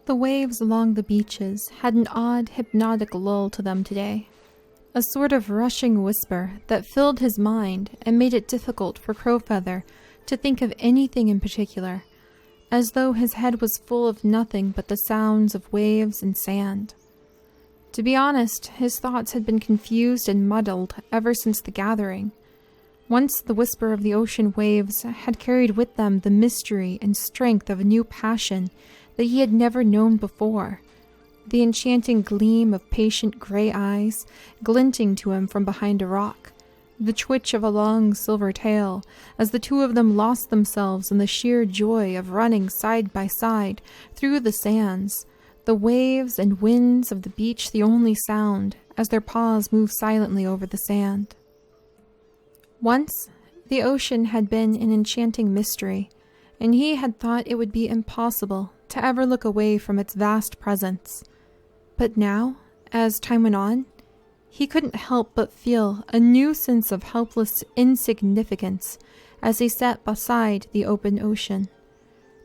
The waves along the beaches had an odd, hypnotic lull to them today, a sort of rushing whisper that filled his mind and made it difficult for Crowfeather to think of anything in particular, as though his head was full of nothing but the sounds of waves and sand. To be honest, his thoughts had been confused and muddled ever since the gathering. Once the whisper of the ocean waves had carried with them the mystery and strength of a new passion that he had never known before, the enchanting gleam of patient gray eyes glinting to him from behind a rock, the twitch of a long silver tail as the two of them lost themselves in the sheer joy of running side by side through the sands, the waves and winds of the beach the only sound as their paws moved silently over the sand. Once, the ocean had been an enchanting mystery, and he had thought it would be impossible to ever look away from its vast presence. But now, as time went on, he couldn't help but feel a new sense of helpless insignificance as he sat beside the open ocean.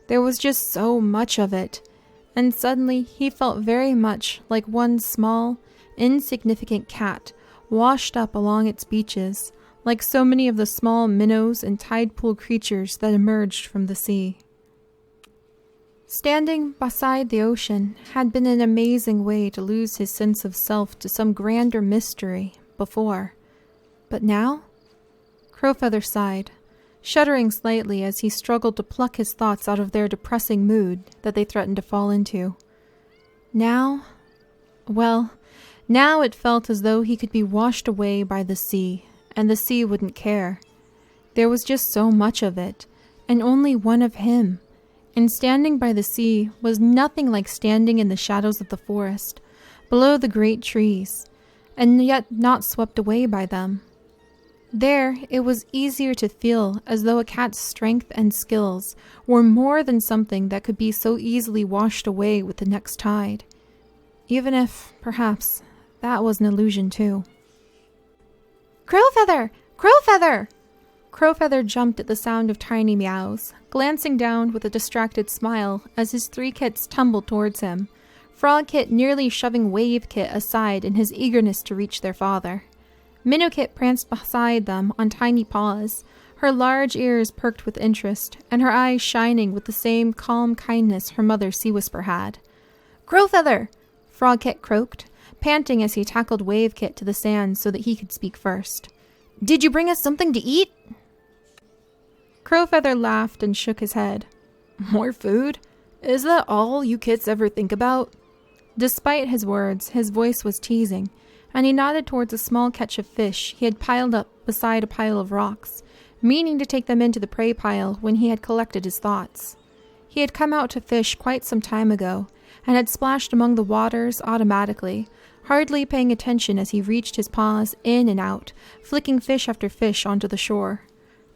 There was just so much of it, and suddenly he felt very much like one small, insignificant cat washed up along its beaches, like so many of the small minnows and tide pool creatures that emerged from the sea. Standing beside the ocean had been an amazing way to lose his sense of self to some grander mystery before. But now? Crowfeather sighed, shuddering slightly as he struggled to pluck his thoughts out of their depressing mood that they threatened to fall into. Now? Well, now it felt as though he could be washed away by the sea, and the sea wouldn't care. There was just so much of it, and only one of him. And standing by the sea was nothing like standing in the shadows of the forest, below the great trees, and yet not swept away by them. There, it was easier to feel as though a cat's strength and skills were more than something that could be so easily washed away with the next tide, even if, perhaps, that was an illusion too. "Crowfeather! Crowfeather!" Crowfeather jumped at the sound of tiny meows, glancing down with a distracted smile as his 3 kits tumbled towards him, Frog Kit nearly shoving Wave Kit aside in his eagerness to reach their father. Minnow Kit pranced beside them on tiny paws, her large ears perked with interest, and her eyes shining with the same calm kindness her mother Sea Whisper had. "Crowfeather!" Frog Kit croaked, panting as he tackled Wave Kit to the sand so that he could speak first. "Did you bring us something to eat?" Crowfeather laughed and shook his head. "More food? Is that all you kits ever think about?" Despite his words, his voice was teasing, and he nodded towards a small catch of fish he had piled up beside a pile of rocks, meaning to take them into the prey pile when he had collected his thoughts. He had come out to fish quite some time ago, and had splashed among the waters automatically, hardly paying attention as he reached his paws in and out, flicking fish after fish onto the shore.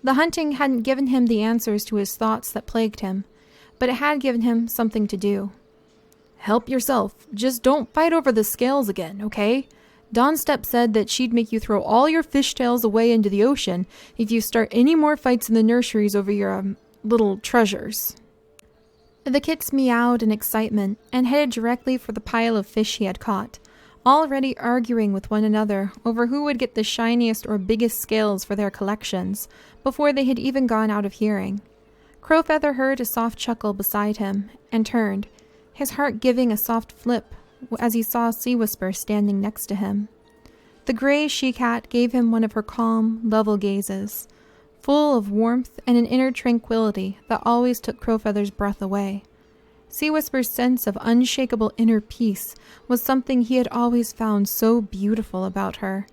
The hunting hadn't given him the answers to his thoughts that plagued him, but it had given him something to do. "Help yourself. Just don't fight over the scales again, okay? Dawnstep said that she'd make you throw all your fishtails away into the ocean if you start any more fights in the nurseries over your, little treasures." The kits meowed in excitement and headed directly for the pile of fish he had caught, already arguing with one another over who would get the shiniest or biggest scales for their collections before they had even gone out of hearing. Crowfeather heard a soft chuckle beside him and turned, his heart giving a soft flip as he saw Sea Whisper standing next to him. The gray she-cat gave him one of her calm, level gazes, full of warmth and an inner tranquility that always took Crowfeather's breath away. Sea Whisper's sense of unshakable inner peace was something he had always found so beautiful about her,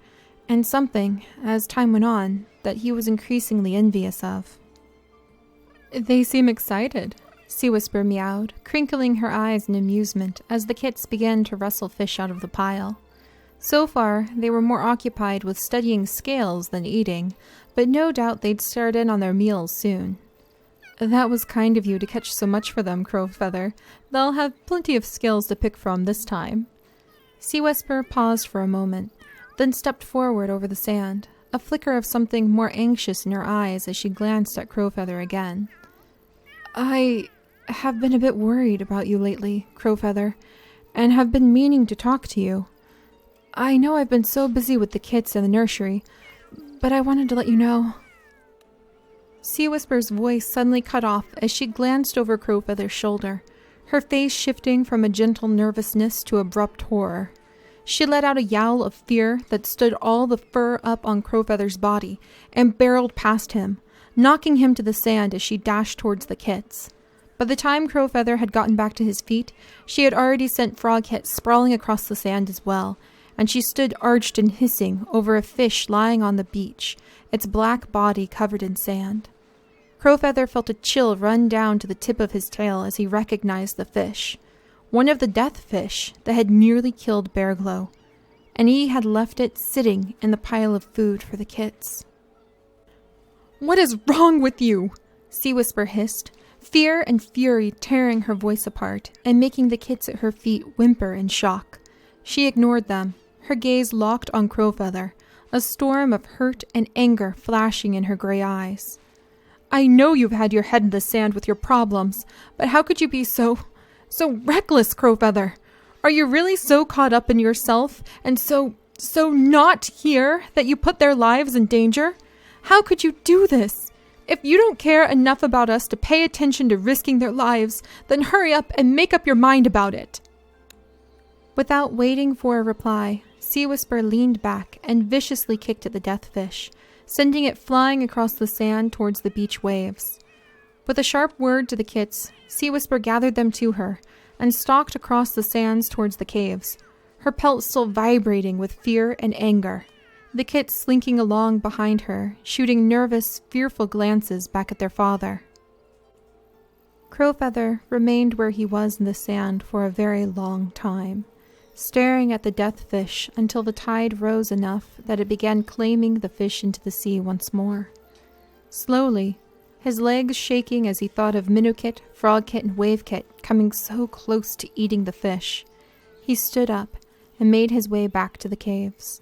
and something, as time went on, that he was increasingly envious of. "They seem excited," Sea Whisper meowed, crinkling her eyes in amusement as the kits began to wrestle fish out of the pile. So far, they were more occupied with studying scales than eating, but no doubt they'd start in on their meals soon. "That was kind of you to catch so much for them, Crowfeather. They'll have plenty of scales to pick from this time." Sea Whisper paused for a moment, then stepped forward over the sand, a flicker of something more anxious in her eyes as she glanced at Crowfeather again. have been a bit worried about you lately, Crowfeather, and have been meaning to talk to you. I know I've been so busy with the kits and the nursery, but I wanted to let you know." Sea Whisper's voice suddenly cut off as she glanced over Crowfeather's shoulder, her face shifting from a gentle nervousness to abrupt horror. She let out a yowl of fear that stood all the fur up on Crowfeather's body and barreled past him, knocking him to the sand as she dashed towards the kits. By the time Crowfeather had gotten back to his feet, she had already sent Frogkit sprawling across the sand as well, and she stood arched and hissing over a fish lying on the beach, its black body covered in sand. Crowfeather felt a chill run down to the tip of his tail as he recognized the fish, one of the death fish that had nearly killed Bearglow, and he had left it sitting in the pile of food for the kits. "What is wrong with you?" Sea Whisper hissed, fear and fury tearing her voice apart and making the kits at her feet whimper in shock. She ignored them, her gaze locked on Crowfeather, a storm of hurt and anger flashing in her gray eyes. "I know you've had your head in the sand with your problems, but how could you be so reckless, Crowfeather? Are you really so caught up in yourself and so not here that you put their lives in danger? How could you do this? If you don't care enough about us to pay attention to risking their lives, then hurry up and make up your mind about it." Without waiting for a reply, Sea Whisper leaned back and viciously kicked at the death fish, sending it flying across the sand towards the beach waves. With a sharp word to the kits, Sea Whisper gathered them to her and stalked across the sands towards the caves, her pelt still vibrating with fear and anger, the kits slinking along behind her, shooting nervous, fearful glances back at their father. Crowfeather remained where he was in the sand for a very long time, staring at the death fish until the tide rose enough that it began claiming the fish into the sea once more. Slowly, his legs shaking as he thought of Minnowkit, Frogkit, and Wavekit coming so close to eating the fish, he stood up and made his way back to the caves.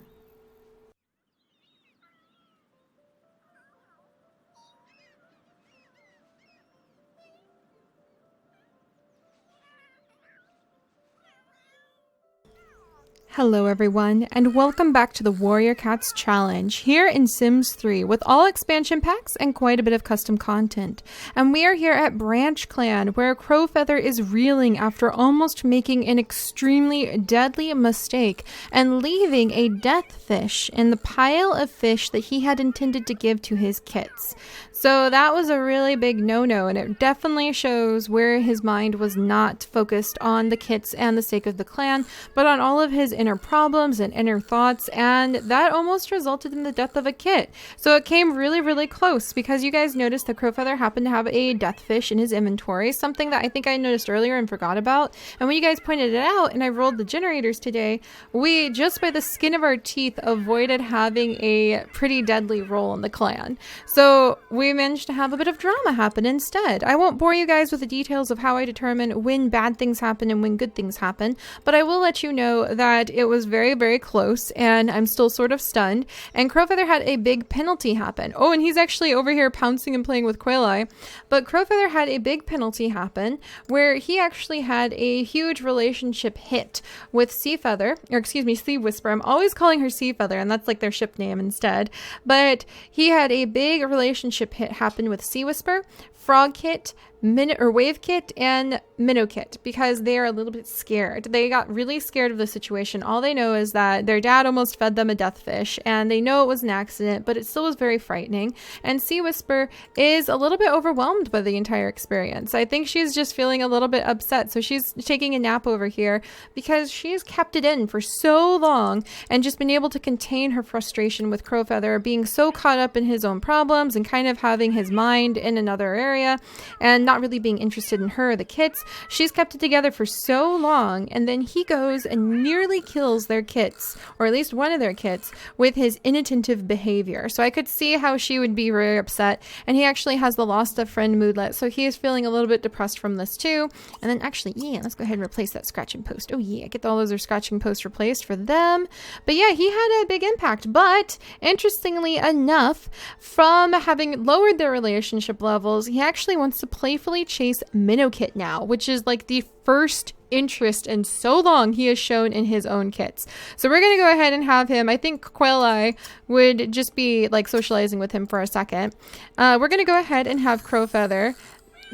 Hello everyone, and welcome back to the Warrior Cats Challenge here in Sims 3 with all expansion packs and quite a bit of custom content. And we are here at Branch Clan where Crowfeather is reeling after almost making an extremely deadly mistake and leaving a death fish in the pile of fish that he had intended to give to his kits. So that was a really big no-no, and it definitely shows where his mind was not focused on the kits and the sake of the clan, but on all of his inner problems and inner thoughts, and that almost resulted in the death of a kit. So it came really, really close, because you guys noticed that Crowfeather happened to have a death fish in his inventory, something that I think I noticed earlier and forgot about. And when you guys pointed it out and I rolled the generators today, we just by the skin of our teeth avoided having a pretty deadly roll in the clan. So we managed to have a bit of drama happen instead. I won't bore you guys with the details of how I determine when bad things happen and when good things happen, but I will let you know that it was very, very close, and I'm still sort of stunned. And Crowfeather had a big penalty happen. Oh, and he's actually over here pouncing and playing with Quail-Eye. But Crowfeather had a big penalty happen where he actually had a huge relationship hit with Sea Whisper. I'm always calling her Sea Feather, and that's like their ship name instead. But he had a big relationship hit happen with Sea Whisper, Frogkit, Wavekit, and Minnowkit, because they are a little bit scared. They got really scared of the situation. All they know is that their dad almost fed them a death fish, and they know it was an accident, but it still was very frightening. And Sea Whisper is a little bit overwhelmed by the entire experience. I think she's just feeling a little bit upset, so she's taking a nap over here because she's kept it in for so long and just been able to contain her frustration with Crowfeather being so caught up in his own problems and kind of having his mind in another area and not really being interested in her or the kits. She's kept it together for so long, and then he goes and nearly kills their kits, or at least one of their kits, with his inattentive behavior. So I could see how she would be very upset, and he actually has the lost a friend moodlet, so he is feeling a little bit depressed from this too. And then actually, yeah, let's go ahead and replace that scratching post. Oh yeah, get all those scratching posts replaced for them. But yeah, he had a big impact, but interestingly enough, from having lowered their relationship levels, he actually wants to play playfully chase Minnowkit now, which is like the first interest in so long he has shown in his own kits. So we're going to go ahead and have him. I think Quail Eye would just be like socializing with him for a second. We're going to go ahead and have Crowfeather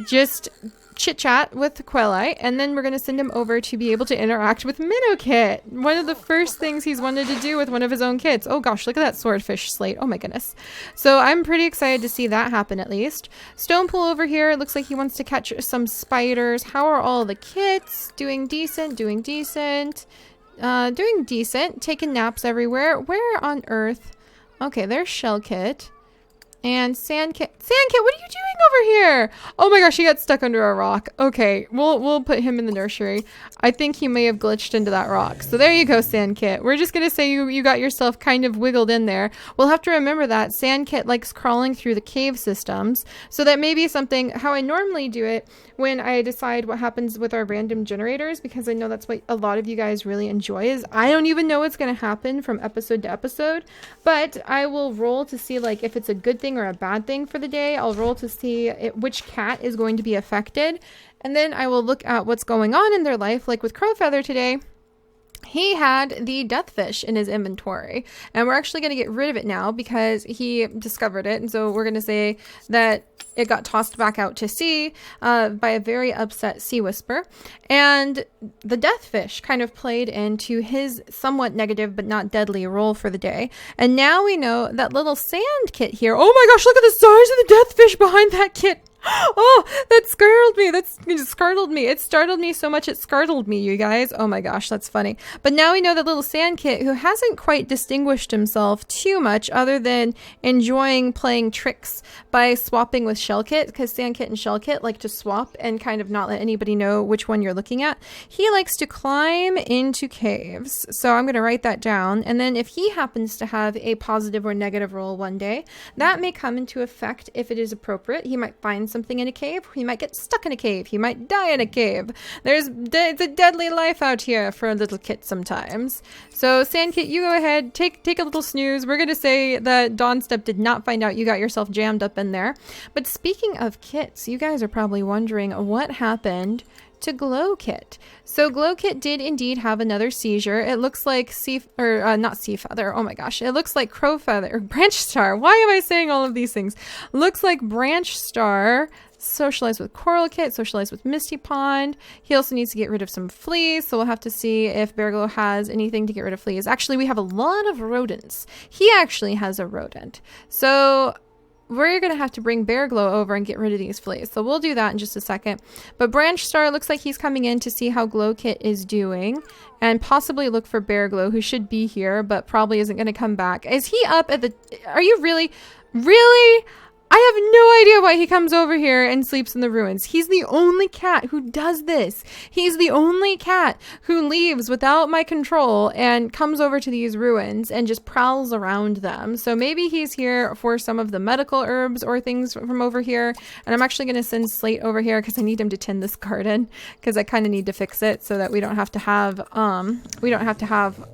just chit chat with Quail Eye, and then we're going to send him over to be able to interact with Minnowkit. One of the first things he's wanted to do with one of his own kits. Oh gosh, look at that swordfish slate. Oh my goodness. So I'm pretty excited to see that happen at least. Stonepool over here, it looks like he wants to catch some spiders. How are all the kits? Doing decent, doing decent. Doing decent. Taking naps everywhere. Where on earth? Okay, there's Shellkit. And Sandkit, what are you doing over here? Oh my gosh, he got stuck under a rock. Okay, we'll put him in the nursery. I think he may have glitched into that rock. So there you go, Sandkit. We're just gonna say you got yourself kind of wiggled in there. We'll have to remember that Sandkit likes crawling through the cave systems. So that may be something, how I normally do it when I decide what happens with our random generators, because I know that's what a lot of you guys really enjoy, is I don't even know what's gonna happen from episode to episode, but I will roll to see like if it's a good thing or a bad thing for the day. I'll roll to see which cat is going to be affected, and then I will look at what's going on in their life. Like with Crowfeather today, he had the deathfish in his inventory, and we're actually going to get rid of it now because he discovered it. And so we're going to say that it got tossed back out to sea by a very upset sea whisper. And the deathfish kind of played into his somewhat negative but not deadly role for the day. And now we know that little sand kit here. Oh my gosh, look at the size of the deathfish behind that kit. Oh, that startled me. It startled me. It startled me so much it startled me, you guys. Oh my gosh, that's funny. But now we know that little Sandkit, who hasn't quite distinguished himself too much other than enjoying playing tricks by swapping with Shellkit, because Sandkit and Shellkit like to swap and kind of not let anybody know which one you're looking at. He likes to climb into caves. So I'm going to write that down. And then if he happens to have a positive or negative roll one day, that may come into effect if it is appropriate. He might find something in a cave. He might get stuck in a cave. He might die in a cave. It's a deadly life out here for a little kit sometimes. So Sandkit, you go ahead, take a little snooze. We're going to say that Dawnstep did not find out you got yourself jammed up in there. But speaking of kits, you guys are probably wondering what happened to Glowkit. So Glowkit did indeed have another seizure. It looks like not Seafeather. Oh my gosh. It looks like Crowfeather or Branch Star. Why am I saying all of these things? Looks like Branch Star socialized with Coral Kit, socialized with Misty Pond. He also needs to get rid of some fleas, so we'll have to see if Bearglow has anything to get rid of fleas. Actually, we have a lot of rodents. He actually has a rodent. So we're going to have to bring Bearglow over and get rid of these fleas. So we'll do that in just a second. But Branch Star looks like he's coming in to see how Glowkit is doing and possibly look for Bearglow, who should be here, but probably isn't going to come back. Is he up at the... Are you really? Really? I have no idea why he comes over here and sleeps in the ruins. He's the only cat who does this. He's the only cat who leaves without my control and comes over to these ruins and just prowls around them. So maybe he's here for some of the medical herbs or things from over here. And I'm actually going to send Slate over here because I need him to tend this garden, because I kind of need to fix it so that we don't have to have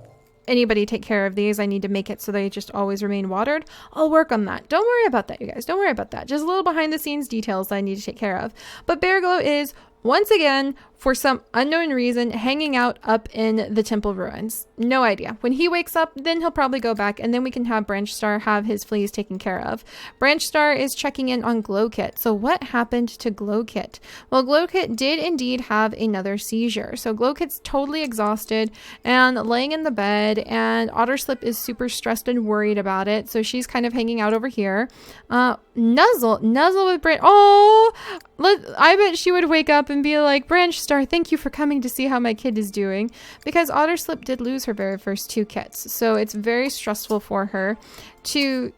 anybody take care of these. I need to make it so they just always remain watered. I'll work on that. Don't worry about that, you guys. Don't worry about that. Just a little behind the scenes details that I need to take care of. But Bearglow is once again, for some unknown reason, hanging out up in the temple ruins. No idea. When he wakes up, then he'll probably go back, and then we can have Branch Star have his fleas taken care of. Branch Star is checking in on Glowkit. So what happened to Glowkit? Well, Glowkit did indeed have another seizure. So Glowkit's totally exhausted and laying in the bed, and Otterslip is super stressed and worried about it. So she's kind of hanging out over here. Nuzzle with Branch. Oh, I bet she would wake up and be like, Branch Star, thank you for coming to see how my kid is doing, because Otterslip did lose her very first two kits, so it's very stressful for her to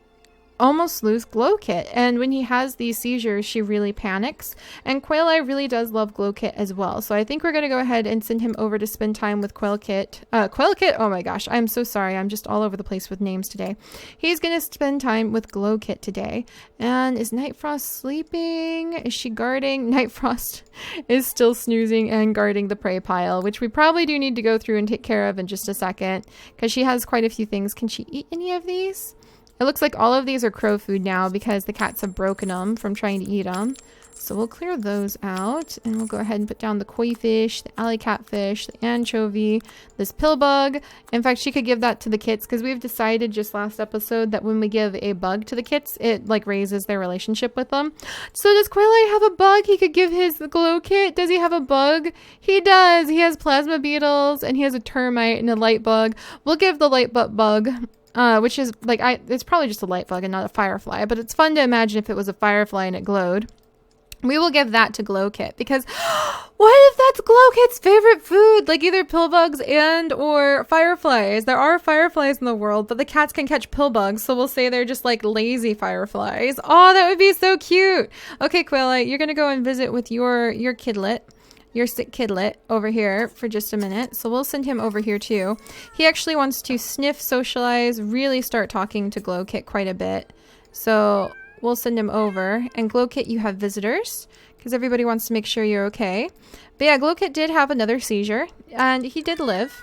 almost lose Glowkit. And when he has these seizures, she really panics, and Quail Eye really does love Glowkit as well. So I think we're going to go ahead and send him over to spend time with Quailkit. Oh my gosh, I'm so sorry, I'm just all over the place with names today. He's going to spend time with Glowkit today. And is Nightfrost sleeping? Is she guarding? Nightfrost is still snoozing and guarding the prey pile, which we probably do need to go through and take care of in just a second, because she has quite a few things. Can she eat any of these? It looks like all of these are crow food now because the cats have broken them from trying to eat them. So we'll clear those out, and we'll go ahead and put down the koi fish, the alley catfish, the anchovy, this pill bug. In fact, she could give that to the kits, because we've decided just last episode that when we give a bug to the kits, it like raises their relationship with them. So does Quayle have a bug he could give his glow kit? Does he have a bug? He does. He has plasma beetles, and he has a termite and a light bug. We'll give the light bug, which is like, it's probably just a light bug and not a firefly, but it's fun to imagine if it was a firefly and it glowed. We will give that to Glow Kit, because what if that's Glow Kit's favorite food? Like either pill bugs and or fireflies. There are fireflies in the world, but the cats can catch pill bugs. So we'll say they're just like lazy fireflies. Oh, that would be so cute. Okay, Quayle, you're going to go and visit with your kidlet, your sick kidlet over here for just a minute. So we'll send him over here too. He actually wants to sniff, socialize, really start talking to Glow Kit quite a bit. So we'll send him over. And Glow Kit, you have visitors, because everybody wants to make sure you're okay. But yeah, Glow Kit did have another seizure, and he did live.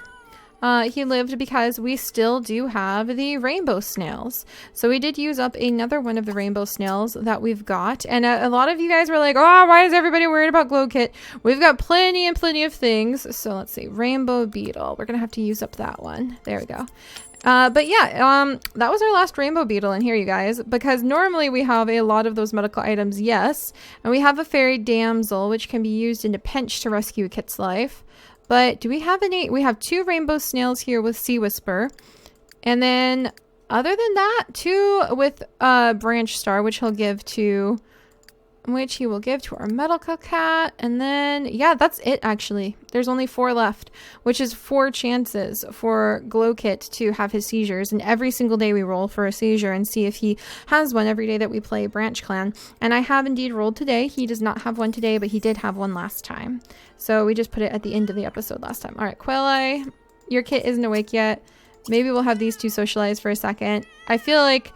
He lived because we still do have the rainbow snails. So we did use up another one of the rainbow snails that we've got. And a lot of you guys were like, oh, why is everybody worried about Glow Kit? We've got plenty and plenty of things. So let's see, rainbow beetle. We're going to have to use up that one. There we go. But yeah, that was our last rainbow beetle in here, you guys, because normally we have a lot of those medical items, yes, and we have a fairy damsel, which can be used in a pinch to rescue a kit's life. But do we have any? We have 2 rainbow snails here with Sea Whisper, and then other than that, 2 with Branch Star, which he will give to our medical cat. And then, yeah, that's it actually. There's only 4 left, which is 4 chances for Glow Kit to have his seizures. And every single day we roll for a seizure and see if he has one every day that we play Branch Clan. And I have indeed rolled today. He does not have one today, but he did have one last time. So we just put it at the end of the episode last time. All right, Quayle, your kit isn't awake yet. Maybe we'll have these 2 socialize for a second. I feel like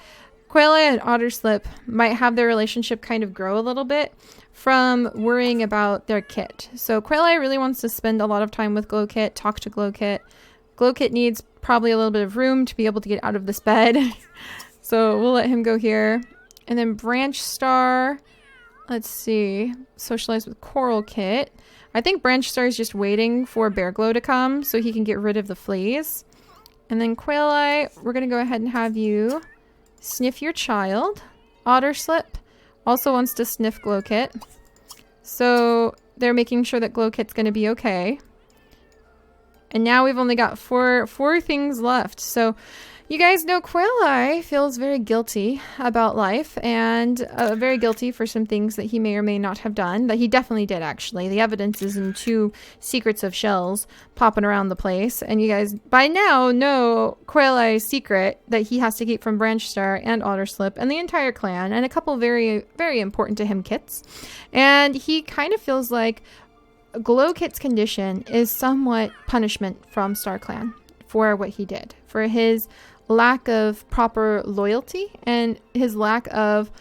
Quayle and Otterslip might have their relationship kind of grow a little bit from worrying about their kit. So Quayle really wants to spend a lot of time with Glow Kit, talk to Glow Kit. Glow Kit needs probably a little bit of room to be able to get out of this bed. So we'll let him go here. And then Branch Star, let's see, socialize with Coral Kit. I think Branch Star is just waiting for Bear Glow to come so he can get rid of the fleas. And then Quayle, we're going to go ahead and have you sniff your child. Otterslip also wants to sniff Glow Kit. So they're making sure that Glow Kit's going to be okay. And now we've only got four things left. So you guys know Quayle feels very guilty about life, and very guilty for some things that he may or may not have done. That he definitely did, actually. The evidence is in 2 secrets of shells popping around the place. And you guys by now know Quayle's secret that he has to keep from Branch Star and Otterslip and the entire clan, and a couple very, very important to him kits. And he kind of feels like Glow Kit's condition is somewhat punishment from Star Clan for what he did, for his lack of proper loyalty and his lack of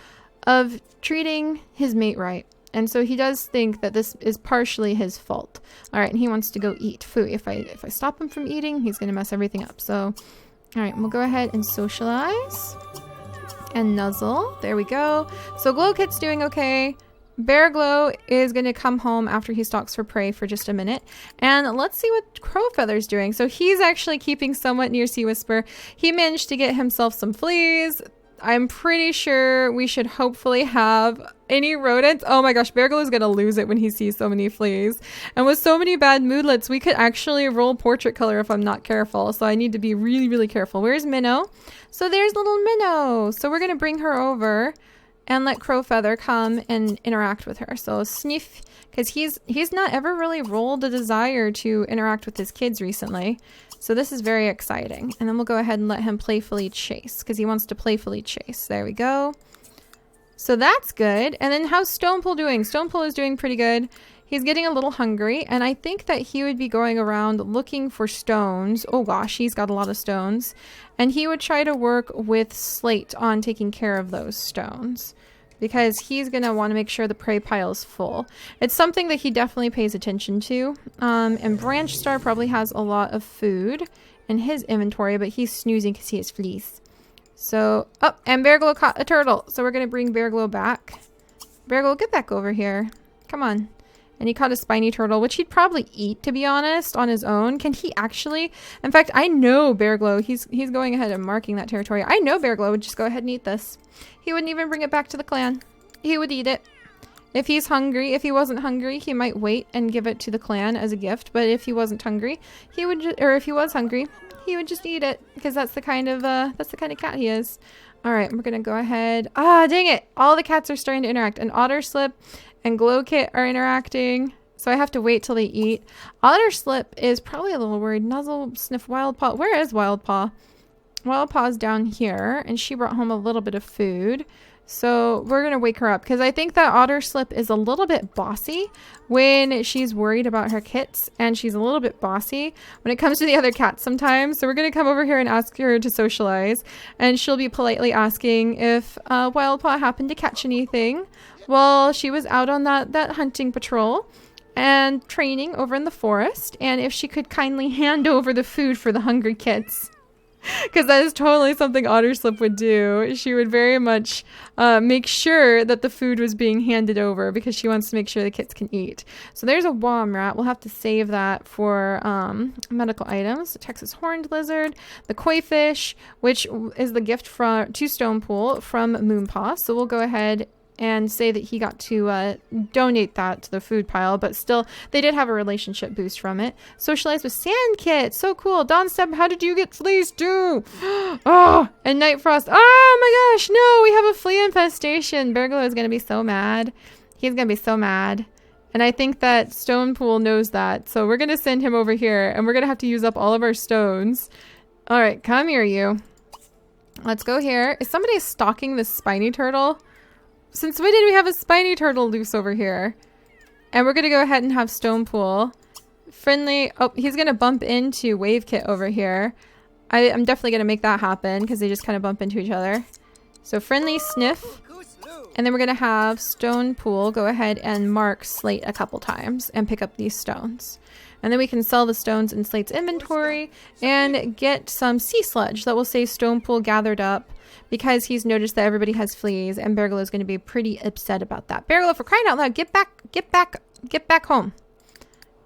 treating his mate right. And so he does think that this is partially his fault. All right, and he wants to go eat food. If I stop him from eating, he's going to mess everything up. So, all right, we'll go ahead and socialize and nuzzle. There we go. So Glow Kit's doing okay. Bear Glow is going to come home after he stalks for prey for just a minute. And let's see what Crowfeather's doing. So he's actually keeping somewhat near Sea Whisper. He managed to get himself some fleas. I'm pretty sure we should hopefully have any rodents. Oh my gosh, Bear Glow is going to lose it when he sees so many fleas. And with so many bad moodlets, we could actually roll portrait color if I'm not careful. So I need to be really, really careful. Where's Minnow? So there's little Minnow. So we're going to bring her over and let Crowfeather come and interact with her. So sniff, because he's not ever really rolled a desire to interact with his kids recently. So this is very exciting. And then we'll go ahead and let him playfully chase, because he wants to playfully chase. There we go. So that's good. And then how's Stonepool doing? Stonepool is doing pretty good. He's getting a little hungry, and I think that he would be going around looking for stones. Oh gosh, he's got a lot of stones. And he would try to work with Slate on taking care of those stones, because he's going to want to make sure the prey pile is full. It's something that he definitely pays attention to. And Branch Star probably has a lot of food in his inventory, but he's snoozing because he has fleas. So, oh, and Bear Glow caught a turtle. So we're going to bring Bear Glow back. Bear Glow, get back over here. Come on. And he caught a spiny turtle, which he'd probably eat, to be honest, on his own. Can he actually? In fact, I know Bear Glow. He's going ahead and marking that territory. I know Bear Glow would just go ahead and eat this. He wouldn't even bring it back to the clan. He would eat it. If he's hungry, if he wasn't hungry, he might wait and give it to the clan as a gift. But if he wasn't hungry, he would just, or if he was hungry, he would just eat it, because that's the kind of cat he is. All right, we're gonna go ahead. Ah, dang it! All the cats are starting to interact. And Otterslip and Glowkit are interacting, so I have to wait till they eat. Otterslip is probably a little worried. Nuzzle, sniff, Wildpaw. Where is Wildpaw? Wildpaw's down here, and she brought home a little bit of food. So we're going to wake her up, because I think that Otterslip is a little bit bossy when she's worried about her kits, and she's a little bit bossy when it comes to the other cats sometimes. So we're going to come over here and ask her to socialize, and she'll be politely asking if Wildpaw happened to catch anything while she was out on that hunting patrol and training over in the forest, and if she could kindly hand over the food for the hungry kits. Because that is totally something Otterslip would do. She would very much make sure that the food was being handed over, because she wants to make sure the kits can eat. So there's a Womrat. We'll have to save that for medical items. The Texas Horned Lizard. The Koi Fish, which is the gift to Stonepool from Moonpaw. So we'll go ahead and say that he got to donate that to the food pile, but still, they did have a relationship boost from it. Socialize with Sandkit, so cool. Dawnstep, how did you get fleas too? Oh, and Nightfrost. Oh my gosh, no, we have a flea infestation. Bear Glow is gonna be so mad. He's gonna be so mad. And I think that Stonepool knows that, so we're gonna send him over here, and we're gonna have to use up all of our stones. All right, come here, you. Let's go here. Is somebody stalking this spiny turtle? Since when did we have a spiny turtle loose over here? And we're going to go ahead and have Stonepool. Friendly. Oh, he's going to bump into Wavekit over here. I'm definitely going to make that happen, because they just kind of bump into each other. So friendly sniff. And then we're going to have Stonepool go ahead and mark Slate a couple times and pick up these stones. And then we can sell the stones in Slate's inventory and get some sea sludge that will say Stonepool gathered up, because he's noticed that everybody has fleas, and Bear Glow is going to be pretty upset about that. Bear Glow, for crying out loud, get back home.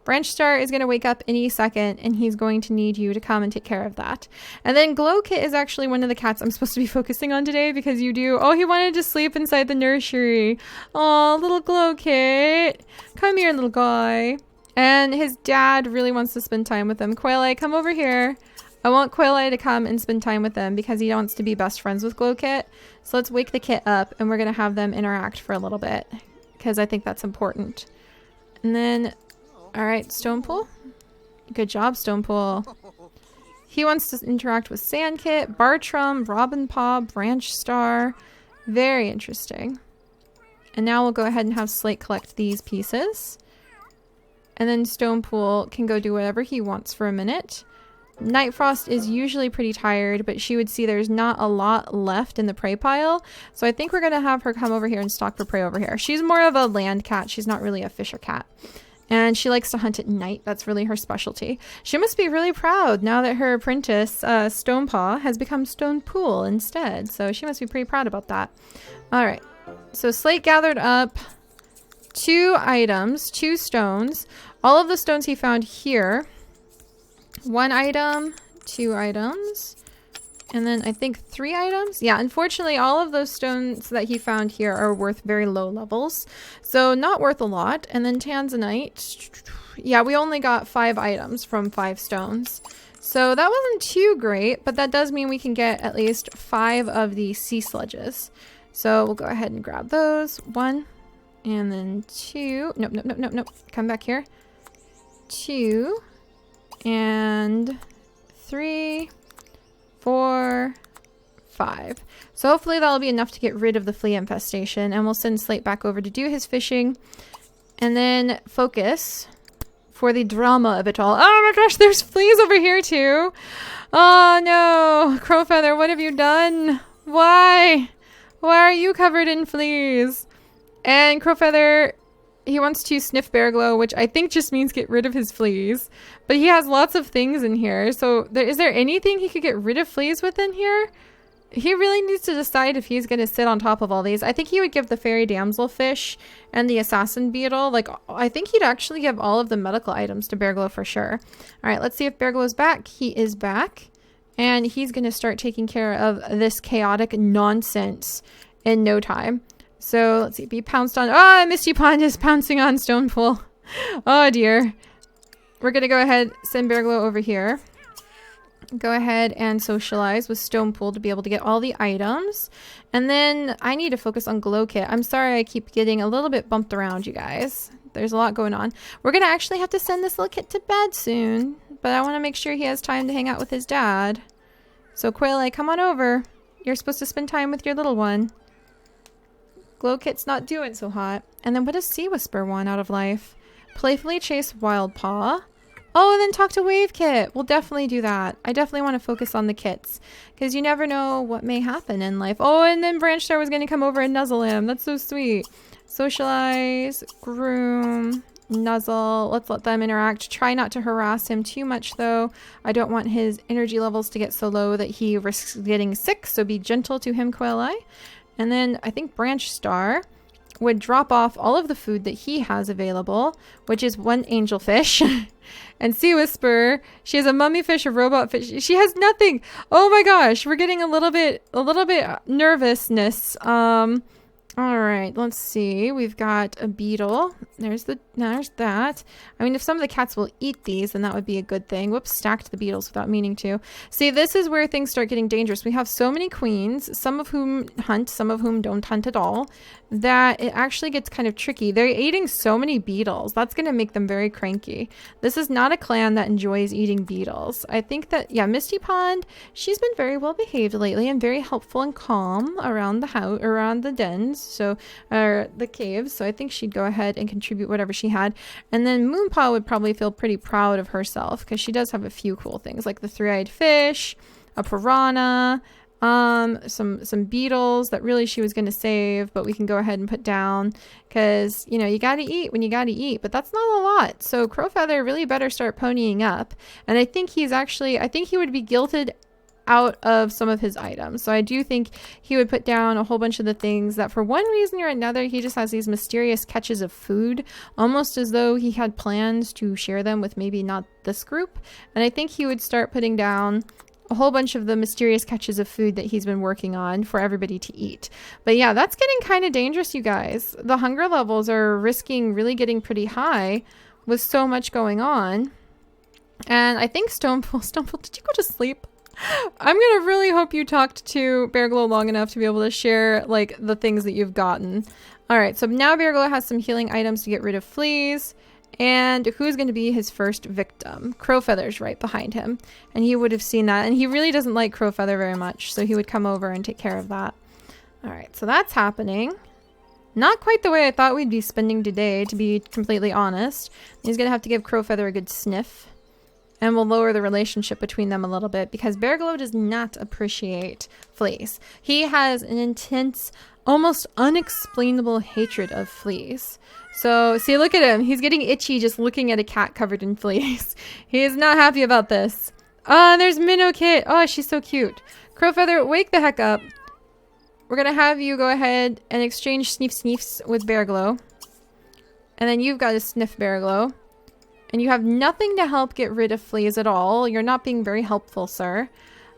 Branch Star is going to wake up any second, and he's going to need you to come and take care of that. And then Glowkit is actually one of the cats I'm supposed to be focusing on today, because you do. Oh, he wanted to sleep inside the nursery. Oh, little Glowkit. Come here, little guy. And his dad really wants to spend time with him. Quaileye, come over here. I want Quaileye to come and spend time with them, because he wants to be best friends with Glowkit. So let's wake the kit up, and we're going to have them interact for a little bit, because I think that's important. And then, all right, Stonepool. Good job, Stonepool. He wants to interact with Sandkit, Bartram, Robinpaw, Branch Star. Very interesting. And now we'll go ahead and have Slate collect these pieces. And then Stonepool can go do whatever he wants for a minute. Nightfrost is usually pretty tired, but she would see there's not a lot left in the prey pile. So I think we're going to have her come over here and stalk for prey over here. She's more of a land cat. She's not really a fisher cat. And she likes to hunt at night. That's really her specialty. She must be really proud now that her apprentice, Stonepaw, has become Stonepool instead. So she must be pretty proud about that. All right. So Slate gathered up 2 items, 2 stones. All of the stones he found here. 1 item, 2 items, and then I think 3 items. Yeah, unfortunately, all of those stones that he found here are worth very low levels, so not worth a lot. And then Tanzanite. Yeah, we only got 5 items from 5 stones. So that wasn't too great, but that does mean we can get at least 5 of the sea sludges. So we'll go ahead and grab those. 1, and then 2. Nope. Come back here. 2. And 3, 4, 5. So hopefully that'll be enough to get rid of the flea infestation, and we'll send Slate back over to do his fishing, and then focus for the drama of it all. Oh my gosh, there's fleas over here too. Oh no, Crowfeather, what have you done? Why are you covered in fleas? And Crowfeather, he wants to sniff Bear Glow, which I think just means get rid of his fleas. But he has lots of things in here. So is there anything he could get rid of fleas with in here? He really needs to decide if he's going to sit on top of all these. I think he would give the fairy damselfish and the assassin beetle. Like, I think he'd actually give all of the medical items to Bear Glow for sure. All right, let's see if Bear Glow is back. He is back. And he's going to start taking care of this chaotic nonsense in no time. So let's see. Be pounced on. Oh, Misty Pond is pouncing on Stonepool. Oh, dear. We're going to go ahead, send Bear Glow over here. Go ahead and socialize with Stonepool to be able to get all the items. And then I need to focus on Glow Kit. I'm sorry I keep getting a little bit bumped around, you guys. There's a lot going on. We're going to actually have to send this little kit to bed soon. But I want to make sure he has time to hang out with his dad. So Quayle, come on over. You're supposed to spend time with your little one. Glow Kit's not doing so hot. And then what does Sea Whisper want out of life? Playfully chase Wild Paw. Oh, and then talk to Wave Kit. We'll definitely do that. I definitely want to focus on the kits. Because you never know what may happen in life. Oh, and then Branch Star was going to come over and nuzzle him. That's so sweet. Socialize. Groom. Nuzzle. Let's let them interact. Try not to harass him too much, though. I don't want his energy levels to get so low that he risks getting sick. So be gentle to him, Quayle. And then I think Branch Star would drop off all of the food that he has available, which is one angelfish. And Sea Whisper, she has a mummy fish, a robot fish. She has nothing. Oh my gosh, we're getting a little bit nervousness. All right, let's see. We've got a beetle. There's that. I mean, if some of the cats will eat these, then that would be a good thing. Whoops, stacked the beetles without meaning to. See, this is where things start getting dangerous. We have so many queens, some of whom hunt, some of whom don't hunt at all, that it actually gets kind of tricky. They're eating so many beetles. That's going to make them very cranky. This is not a clan that enjoys eating beetles. I think that, yeah, Misty Pond, she's been very well behaved lately and very helpful and calm around the house, around the dens, so, or the caves. So I think she'd go ahead and contribute whatever she had. And then Moonpaw would probably feel pretty proud of herself because she does have a few cool things like the three-eyed fish, a piranha, some beetles that really she was going to save, but we can go ahead and put down because, you know, you got to eat when you got to eat, but that's not a lot. So Crowfeather really better start ponying up. And I think he would be guilted out of some of his items. So I do think he would put down a whole bunch of the things that for one reason or another, he just has these mysterious catches of food, almost as though he had plans to share them with maybe not this group. And I think he would start putting down a whole bunch of the mysterious catches of food that he's been working on for everybody to eat. But yeah, that's getting kind of dangerous, you guys. The hunger levels are risking really getting pretty high with so much going on. And I think Stonepool, did you go to sleep? I'm gonna really hope you talked to Bear Glow long enough to be able to share like the things that you've gotten. All right, so now Bear Glow has some healing items to get rid of fleas. And who's going to be his first victim? Crowfeather's right behind him. And he would have seen that. And he really doesn't like Crowfeather very much. So he would come over and take care of that. All right, so that's happening. Not quite the way I thought we'd be spending today, to be completely honest. He's going to have to give Crowfeather a good sniff. And we'll lower the relationship between them a little bit because Bear Glow does not appreciate fleas. He has an intense, almost unexplainable hatred of fleas. So, see, look at him. He's getting itchy just looking at a cat covered in fleas. He is not happy about this. Oh, there's Minnow Kit. Oh, she's so cute. Crowfeather, wake the heck up. We're going to have you go ahead and exchange sniffs with Bear Glow. And then you've got to sniff Bear Glow. And you have nothing to help get rid of fleas at all. You're not being very helpful, sir.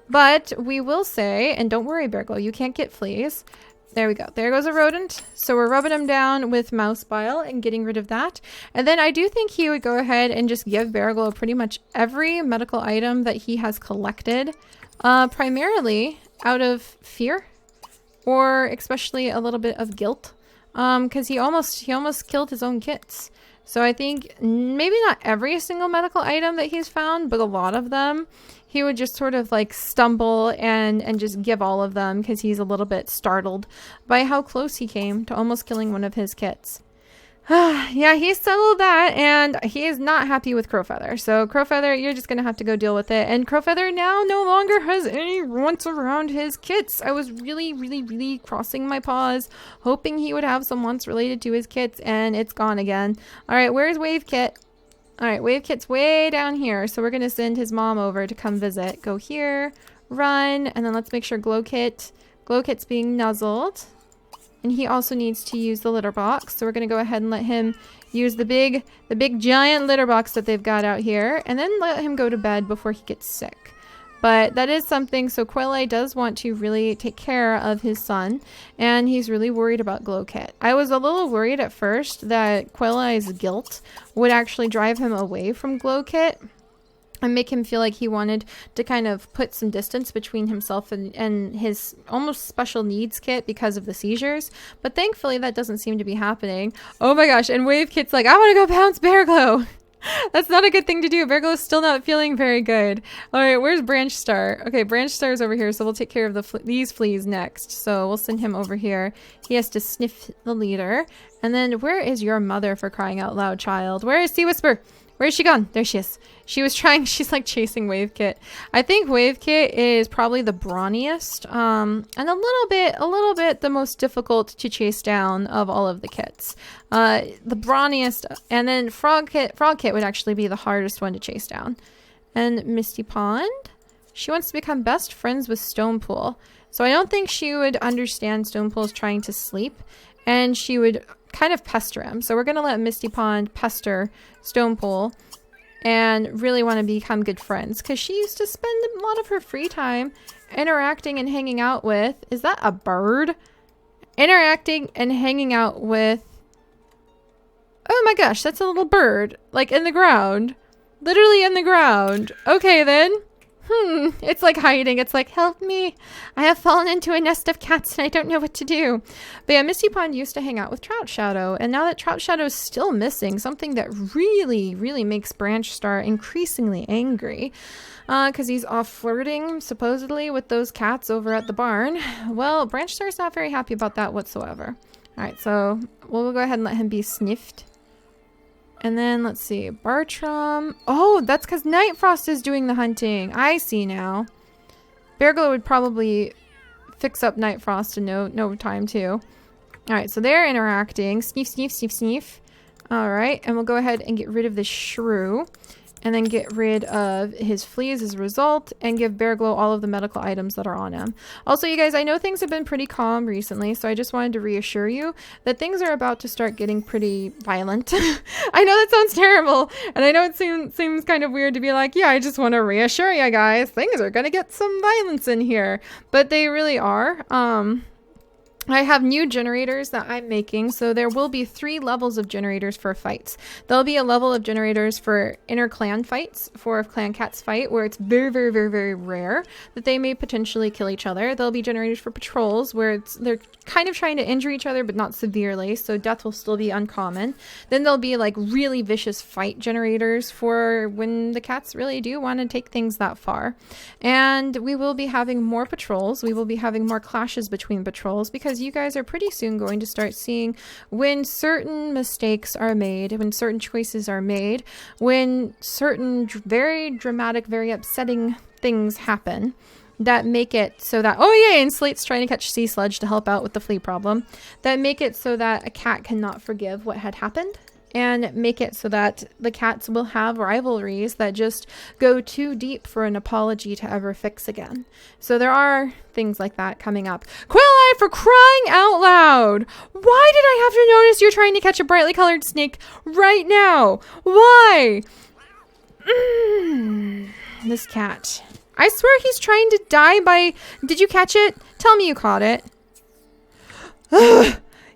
But we will say, and don't worry, Bear Glow, you can't get fleas. There we go. There goes a rodent. So we're rubbing him down with mouse bile and getting rid of that. And then I do think he would go ahead and just give Bear Glow pretty much every medical item that he has collected. Primarily out of fear. Or especially a little bit of guilt. Because he almost killed his own kits. So I think maybe not every single medical item that he's found, but a lot of them, he would just sort of like stumble and just give all of them because he's a little bit startled by how close he came to almost killing one of his kits. Yeah, he settled that, and he is not happy with Crowfeather. So Crowfeather, you're just going to have to go deal with it. And Crowfeather now no longer has any runts around his kits. I was really crossing my paws, hoping he would have some once related to his kits, and it's gone again. All right, where's Wave Kit? All right, Wave Kit's way down here, so we're going to send his mom over to come visit. Go here, run. And then let's make sure Glowkit's being nuzzled. And he also needs to use the litter box. So we're going to go ahead and let him use the big giant litter box that they've got out here. And then let him go to bed before he gets sick. But that is something, so Quilleye does want to really take care of his son, and he's really worried about Glowkit. I was a little worried at first that Quilleye's guilt would actually drive him away from Glowkit and make him feel like he wanted to kind of put some distance between himself and his almost special needs kit because of the seizures. But thankfully that doesn't seem to be happening. Oh my gosh, and Wave Kit's like, I want to go bounce Bear Glow. That's not a good thing to do. Bear Glow's still not feeling very good. All right, where's Branch Star? Okay, Branch Star's over here, so we'll take care of these fleas next. So we'll send him over here. He has to sniff the leader. And then where is your mother, for crying out loud, child? Where is Sea Whisper? Where is she gone? There she is. She's like chasing Wave Kit. I think Wave Kit is probably the brawniest, and a little bit the most difficult to chase down of all of the kits. The brawniest, and then Frog Kit would actually be the hardest one to chase down. And Misty Pond, she wants to become best friends with Stonepool. So I don't think she would understand Stonepool's trying to sleep, and she would kind of pester him. So we're going to let Misty Pond pester Stonepool and really want to become good friends, because she used to spend a lot of her free time interacting and hanging out with, is that a bird? Interacting and hanging out with, oh my gosh, that's a little bird, like in the ground, literally in the ground. Okay then. It's like hiding. It's like, help me. I have fallen into a nest of cats and I don't know what to do. But yeah, Misty Pond used to hang out with Trout Shadow. And now that Trout Shadow is still missing, something that really, really makes Branch Star increasingly angry. Because he's off flirting, supposedly, with those cats over at the barn. Well, Branch Star's not very happy about that whatsoever. Alright, so we'll go ahead and let him be sniffed. And then, let's see, Bartram. Oh, that's because Night Frost is doing the hunting. I see now. Bear Glow would probably fix up Night Frost in no time, too. Alright, so they're interacting. Sniff, sniff, sniff, sniff. Alright, and we'll go ahead and get rid of the shrew. And then get rid of his fleas as a result, and give Bear Glow all of the medical items that are on him. Also, you guys, I know things have been pretty calm recently, so I just wanted to reassure you that things are about to start getting pretty violent. I know that sounds terrible, and I know it seems kind of weird to be like, yeah, I just want to reassure you guys, things are going to get some violence in here. But they really are. I have new generators that I'm making, so there will be 3 levels of generators for fights. There'll be a level of generators for inter-clan fights, for if clan cats fight, where it's very, very, very, very rare that they may potentially kill each other. There'll be generators for patrols, where they're kind of trying to injure each other, but not severely, so death will still be uncommon. Then there'll be like really vicious fight generators for when the cats really do want to take things that far. And we will be having more patrols. We will be having more clashes between patrols, because you guys are pretty soon going to start seeing when certain mistakes are made, when certain choices are made, when certain very dramatic, very upsetting things happen that make it so that, oh yeah, and Slate's trying to catch Sea Sludge to help out with the flea problem, that make it so that a cat cannot forgive what had happened, and make it so that the cats will have rivalries that just go too deep for an apology to ever fix again. So there are things like that coming up. Quilleye, for crying out loud! Why did I have to notice you're trying to catch a brightly colored snake right now? Why? This cat. I swear he's trying to die by... Did you catch it? Tell me you caught it.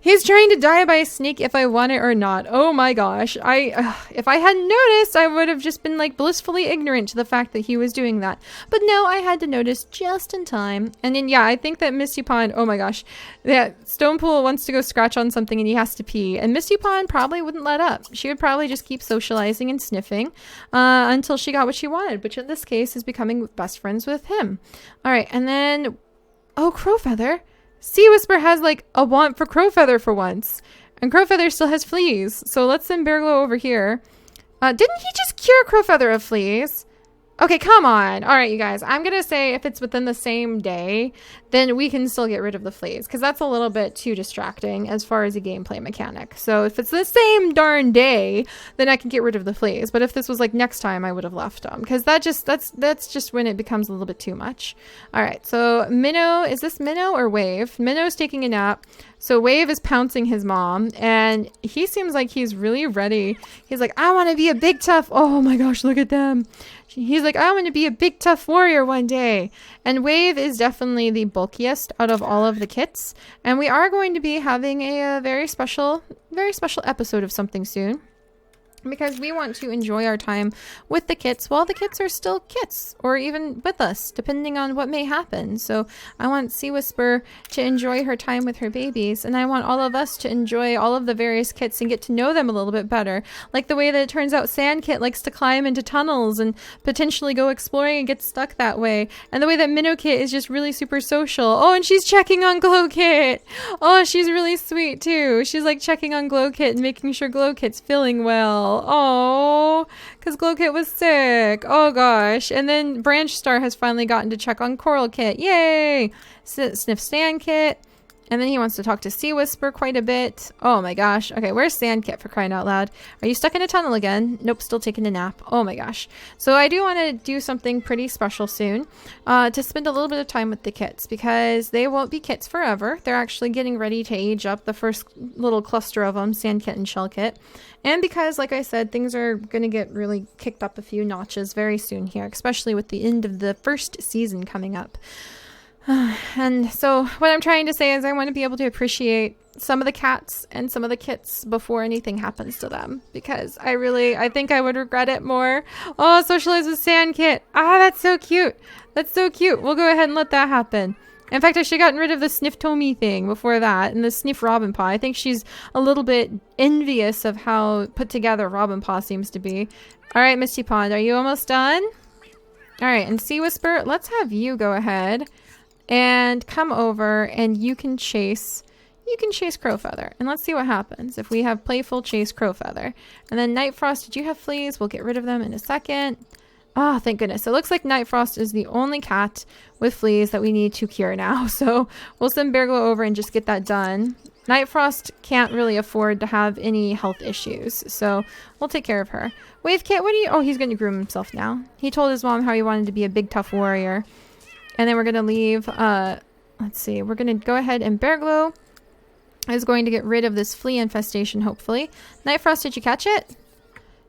He's trying to die by a snake if I want it or not. Oh my gosh. If I hadn't noticed, I would have just been like blissfully ignorant to the fact that he was doing that. But no, I had to notice just in time. And then, yeah, I think that Misty Pond, oh my gosh, that Stonepool wants to go scratch on something and he has to pee. And Misty Pond probably wouldn't let up. She would probably just keep socializing and sniffing until she got what she wanted, which in this case is becoming best friends with him. All right, and then, oh, Crowfeather. Sea Whisper has like a want for Crowfeather for once. And Crowfeather still has fleas. So let's send Bear Glow over here. Didn't he just cure Crowfeather of fleas? Okay, come on. All right, you guys. I'm going to say if it's within the same day, then we can still get rid of the fleas because that's a little bit too distracting as far as a gameplay mechanic. So if it's the same darn day, then I can get rid of the fleas. But if this was like next time, I would have left them because that's just when it becomes a little bit too much. All right, so Minnow, is this Minnow or Wave? Minnow's taking a nap. So Wave is pouncing his mom, and he seems like he's really ready. He's like, I want to be a big tough. Oh my gosh, look at them. He's like, I want to be a big tough warrior one day. And Wave is definitely the bulkiest out of all of the kits. And we are going to be having a very special episode of something soon. Because we want to enjoy our time with the kits while the kits are still kits, or even with us, depending on what may happen. So I want Sea Whisper to enjoy her time with her babies, and I want all of us to enjoy all of the various kits and get to know them a little bit better. Like the way that it turns out Sand Kit likes to climb into tunnels and potentially go exploring and get stuck that way. And the way that Minnow Kit is just really super social. Oh, and she's checking on Glow Kit. Oh, she's really sweet too. She's like checking on Glow Kit and making sure Glow Kit's feeling well. Oh, because Glow Kit was sick. Oh gosh. And then Branch Star has finally gotten to check on Coral Kit. Yay! Sniff Sand Kit. And then he wants to talk to Sea Whisper quite a bit. Oh my gosh. Okay, where's Sand Kit, for crying out loud? Are you stuck in a tunnel again? Nope, still taking a nap. Oh my gosh. So I do want to do something pretty special soon to spend a little bit of time with the kits because they won't be kits forever. They're actually getting ready to age up, the first little cluster of them, Sand Kit and Shell Kit. And because, like I said, things are going to get really kicked up a few notches very soon here, especially with the end of the first season coming up. And so what I'm trying to say is I want to be able to appreciate some of the cats and some of the kits before anything happens to them, because I think I would regret it more. Oh, socialize with Sand Kit. Ah, that's so cute. That's so cute. We'll go ahead and let that happen. In fact, I should have gotten rid of the Sniff Tommy thing before that, and the Sniff Robin Paw. I think she's a little bit envious of how put together Robin Paw seems to be. All right, Misty Pond, are you almost done? All right, and Sea Whisper, let's have you go ahead and come over, and you can chase Crowfeather, and let's see what happens if we have Playful chase Crowfeather. And then Night Frost, did you have fleas? We'll get rid of them in a second. Oh, thank goodness. It looks like Night Frost is the only cat with fleas that we need to cure now. So we'll send Bear Glow over and just get that done. Night Frost can't really afford to have any health issues, so we'll take care of her. Wave Kit, what do you... Oh, he's going to groom himself now. He told his mom how he wanted to be a big, tough warrior. And then we're going to leave... let's see. We're going to go ahead and Bear Glow is going to get rid of this flea infestation, hopefully. Night Frost, did you catch it?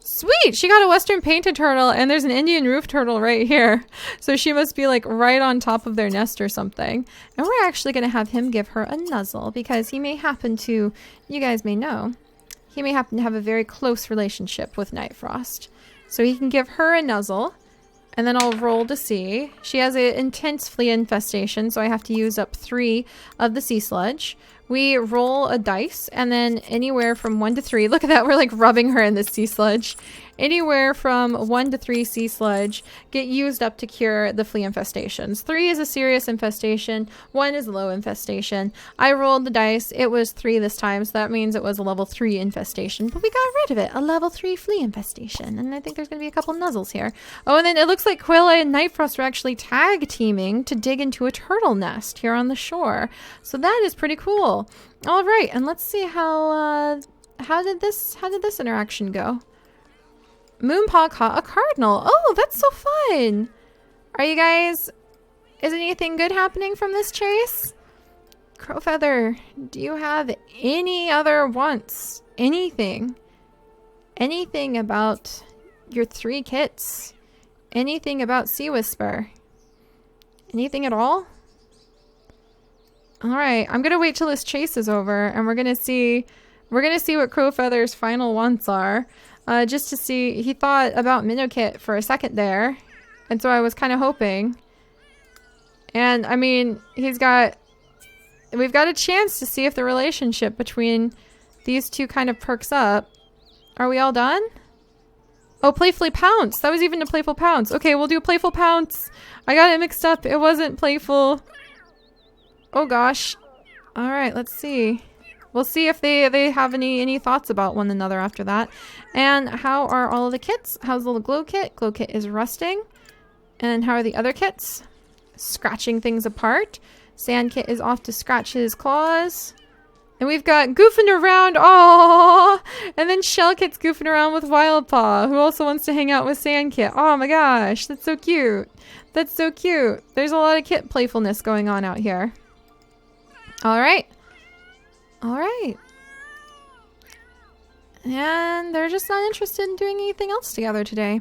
Sweet! She got a Western Painted Turtle, and there's an Indian Roof Turtle right here. So she must be like right on top of their nest or something. And we're actually going to have him give her a nuzzle because he may happen to, you guys may know, he may happen to have a very close relationship with Night Frost. So he can give her a nuzzle, and then I'll roll to see. She has an intense flea infestation, so I have to use up 3 of the sea sludge. We roll a dice, and then anywhere from 1 to 3, look at that, we're like rubbing her in the sea sludge. Anywhere from 1 to 3 sea sludge get used up to cure the flea infestations. 3 is a serious infestation, 1 is a low infestation. I rolled the dice, it was 3 this time, so that means it was a level 3 infestation, but we got rid of it, a level 3 flea infestation, and I think there's going to be a couple nuzzles here. Oh, and then it looks like Quilla and Night Frost are actually tag teaming to dig into a turtle nest here on the shore, so that is pretty cool. All right, and let's see how did this interaction go? Moonpaw caught a cardinal. Oh, that's so fun. Are you guys, is anything good happening from this chase? Crowfeather, do you have any other wants? Anything about your 3 kits? Anything about Sea Whisper? Anything at all? All right, I'm gonna wait till this chase is over, and we're gonna see what Crowfeather's final wants are. Just to see, he thought about Minnow Kit for a second there, and so I was kind of hoping. And I mean, we've got a chance to see if the relationship between these two kind of perks up. Are we all done? Oh, Playfully Pounce. That was even a Playful Pounce. Okay, we'll do a Playful Pounce. I got it mixed up. It wasn't Playful. Oh gosh. All right, let's see. We'll see if they have any thoughts about one another after that. And how are all of the kits? How's the little Glow Kit? Glow Kit is rusting. And how are the other kits? Scratching things apart. Sand Kit is off to scratch his claws. And we've got goofing around. Aww! And then Shell Kit's goofing around with Wild Paw, who also wants to hang out with Sand Kit. Oh my gosh, that's so cute. That's so cute. There's a lot of kit playfulness going on out here. Alright. Alright. And they're just not interested in doing anything else together today.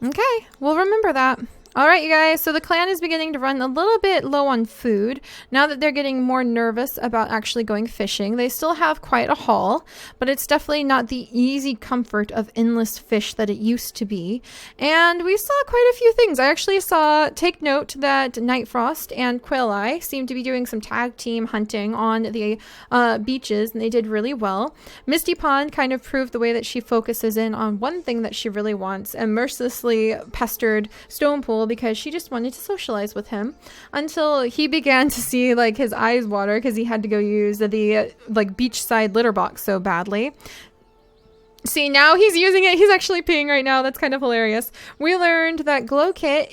Okay, we'll remember that. Alright, you guys, so the clan is beginning to run a little bit low on food now that they're getting more nervous about actually going fishing. They still have quite a haul, but it's definitely not the easy comfort of endless fish that it used to be. And we saw quite a few things. I actually take note that Nightfrost and Quail Eye seem to be doing some tag team hunting on the beaches, and they did really well. Misty Pond kind of proved the way that she focuses in on one thing that she really wants and mercilessly pestered Stonepool because she just wanted to socialize with him until he began to see like his eyes water because he had to go use the like beachside litter box so badly. See, now he's using it. He's actually peeing right now. That's kind of hilarious. We learned that Glow Kit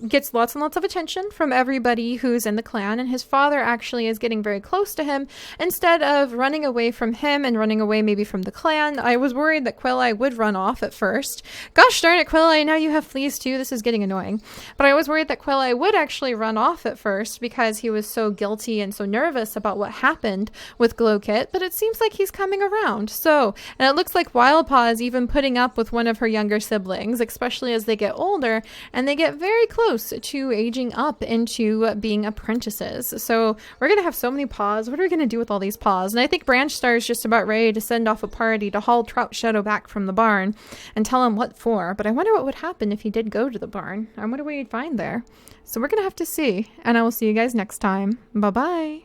gets lots and lots of attention from everybody who's in the clan, and his father actually is getting very close to him instead of running away from him and running away maybe from the clan. I was worried that Quail Eye would run off at first. Gosh darn it, Quail Eye, now you have fleas too. This is getting annoying. But I was worried that Quail Eye would actually run off at first because he was so guilty and so nervous about what happened with Glow Kit, but it seems like he's coming around. And it looks like Wild Paw is even putting up with one of her younger siblings, especially as they get older and they get very close to aging up into being apprentices. So we're going to have so many paws. What are we going to do with all these paws? And I think Branch Star is just about ready to send off a party to haul Trout Shadow back from the barn and tell him what for. But I wonder what would happen if he did go to the barn. I wonder what he'd find there. So we're going to have to see. And I will see you guys next time. Bye-bye.